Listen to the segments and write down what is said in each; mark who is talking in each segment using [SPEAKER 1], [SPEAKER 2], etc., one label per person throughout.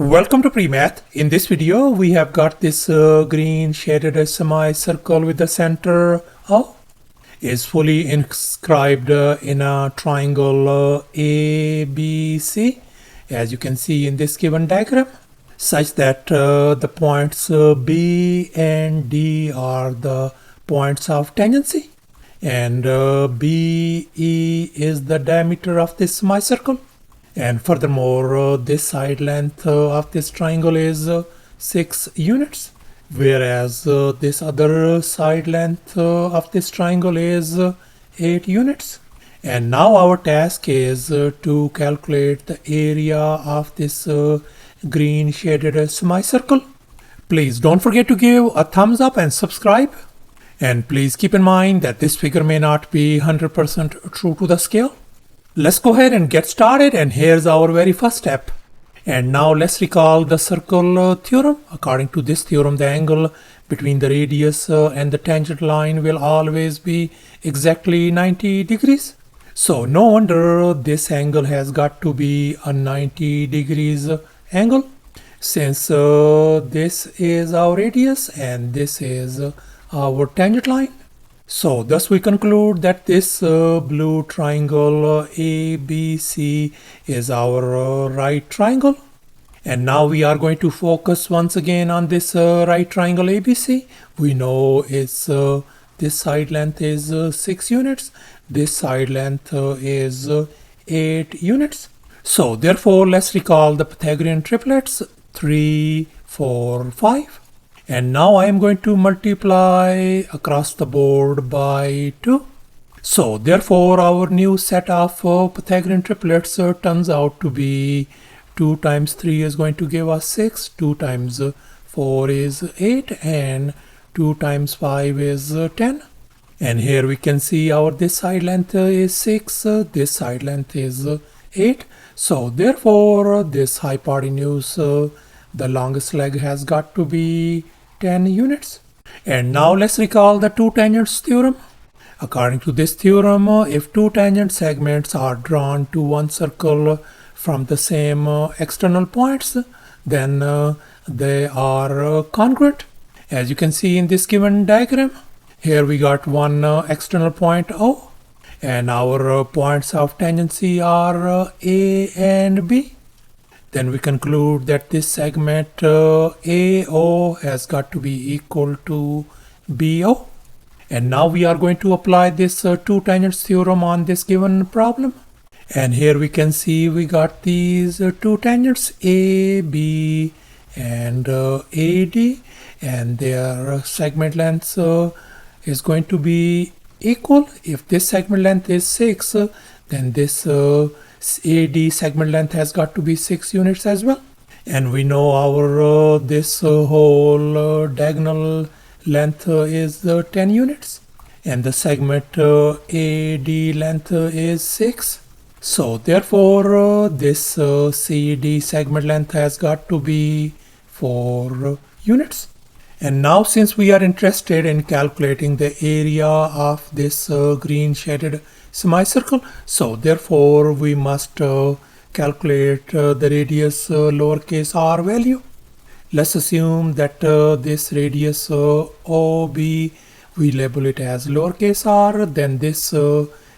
[SPEAKER 1] Welcome to PreMath. In this video, we have got this green shaded semicircle with the center O is fully inscribed in a triangle ABC, as you can see in this given diagram, such that the points B and D are the points of tangency, and BE is the diameter of this semicircle. And furthermore, this side length of this triangle is 6 units, whereas this other side length of this triangle is 8 units. And now our task is to calculate the area of this green shaded semicircle. Please don't forget to give a thumbs up and subscribe. And please keep in mind that this figure may not be 100% true to the scale. Let's go ahead and get started, and here's our very first step. And now let's recall the circle theorem. According to this theorem, the angle between the radius and the tangent line will always be exactly 90 degrees. So no wonder this angle has got to be a 90 degrees angle, since this is our radius and this is our tangent line. So thus we conclude that this blue triangle ABC is our right triangle. And now we are going to focus once again on this right triangle ABC. We know it's this side length is 6 units, this side length is 8 units. So therefore let's recall the Pythagorean triplets 3, 4, 5. And now I am going to multiply across the board by 2. So therefore our new set of Pythagorean triplets turns out to be 2 times 3 is going to give us 6, 2 times 4 is 8, and 2 times 5 is 10. And here we can see our this side length is 6, this side length is 8. So therefore this hypotenuse, the longest leg, has got to be 10 units. And now let's recall the two tangents theorem. According to this theorem, if two tangent segments are drawn to one circle from the same external points, then they are congruent. As you can see in this given diagram, here we got one external point O, and our points of tangency are A and B. Then we conclude that this segment AO has got to be equal to BO. And now we are going to apply this two tangents theorem on this given problem. And here we can see we got these two tangents AB and AD, and their segment length is going to be equal. If this segment length is 6, then this AD segment length has got to be 6 units as well. And we know our this whole diagonal length is 10 units, and the segment AD length is 6. So therefore this CD segment length has got to be 4 units. And now, since we are interested in calculating the area of this green shaded semicircle, so therefore we must calculate the radius lowercase r value. Let's assume that this radius OB, we label it as lowercase r, then this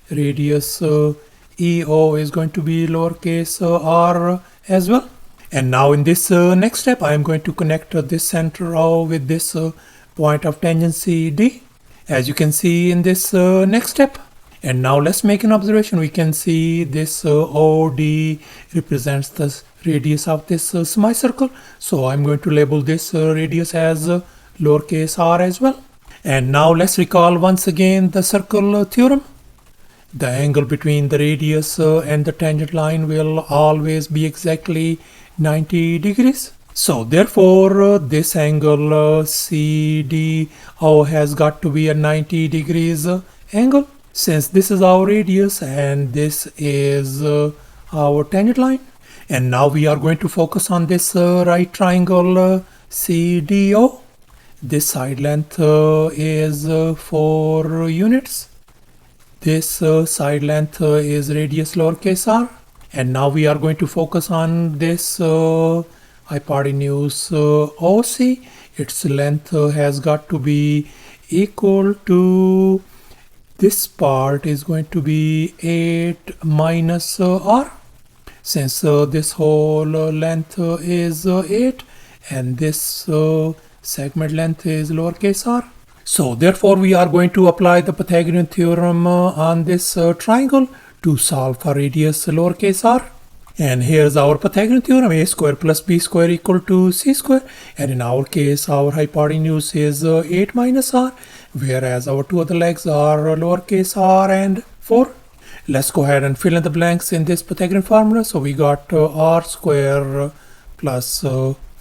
[SPEAKER 1] radius EO is going to be lowercase r as well. And now in this next step, I am going to connect this center O with this point of tangency D, as you can see in this next step. And now let's make an observation. We can see this OD represents the radius of this semicircle. So I'm going to label this radius as lowercase r as well. And now let's recall once again the circle theorem. The angle between the radius and the tangent line will always be exactly 90 degrees. So therefore this angle CDO has got to be a 90 degrees angle, since this is our radius and this is our tangent line. And now we are going to focus on this right triangle CDO. This side length is 4 units. This side length is radius lowercase r. And now we are going to focus on this hypotenuse OC, its length has got to be equal to, this part is going to be 8 minus r, since this whole length is 8 and this segment length is lowercase r. So therefore we are going to apply the Pythagorean theorem on this triangle to solve for radius lowercase r. And here's our Pythagorean theorem: a square plus b square equal to c square. And in our case, our hypotenuse is 8 minus r, whereas our two other legs are lowercase r and 4. Let's go ahead and fill in the blanks in this Pythagorean formula. So we got r square plus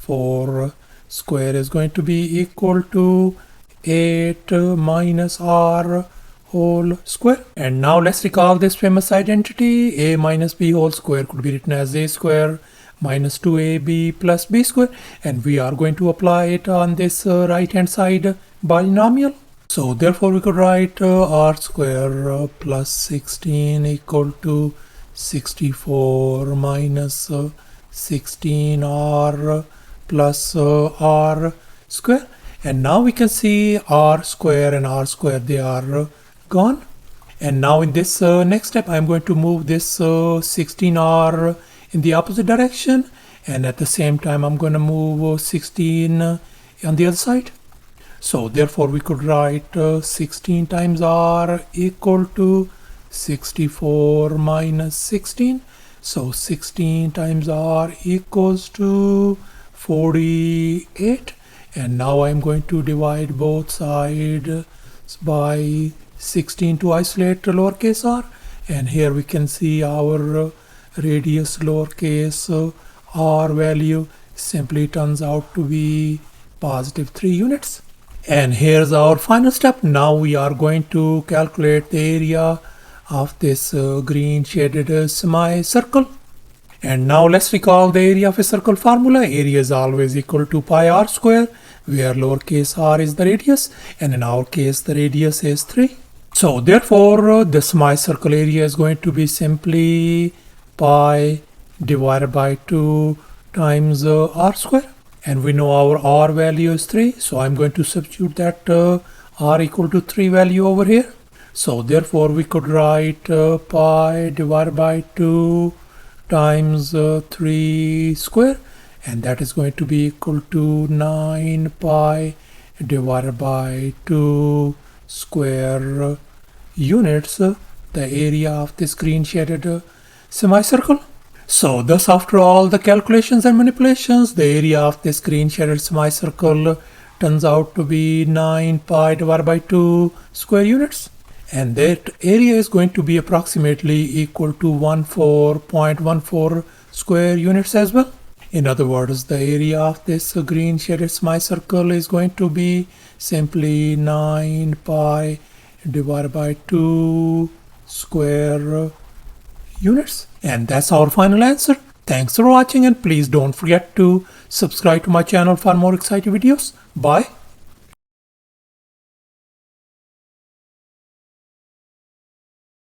[SPEAKER 1] 4 square is going to be equal to 8 minus r whole square. And now let's recall this famous identity: a minus b whole square could be written as a square minus 2ab plus b square, and we are going to apply it on this right hand side binomial. So therefore we could write r square plus 16 equal to 64 minus 16r plus r square. And now we can see r square and r square, they are gone. And now in this next step, I'm going to move this 16r in the opposite direction, and at the same time I'm going to move 16 on the other side. So therefore we could write 16 times r equal to 64 minus 16. So 16 times r equals to 48. And now I'm going to divide both sides by 16 to isolate lowercase r. And here we can see our radius lowercase r value simply turns out to be positive 3 units. And here's our final step. Now we are going to calculate the area of this green shaded semicircle. And now let's recall the area of a circle formula. Area is always equal to pi r square, where lowercase r is the radius, and in our case the radius is 3. So therefore the semicircle area is going to be simply pi divided by 2 times r square. And we know our r value is 3, so I'm going to substitute that r equal to 3 value over here. So therefore we could write pi divided by 2 times 3 square, and that is going to be equal to 9 pi divided by 2 square units, the area of this green shaded semicircle. So thus, after all the calculations and manipulations, the area of this green shaded semicircle turns out to be 9 pi divided by 2 square units. And that area is going to be approximately equal to 14.14 square units as well. In other words, the area of this green shaded semicircle is going to be simply 9 pi divided by 2 square units. And that's our final answer. Thanks for watching, and please don't forget to subscribe to my channel for more exciting videos. Bye.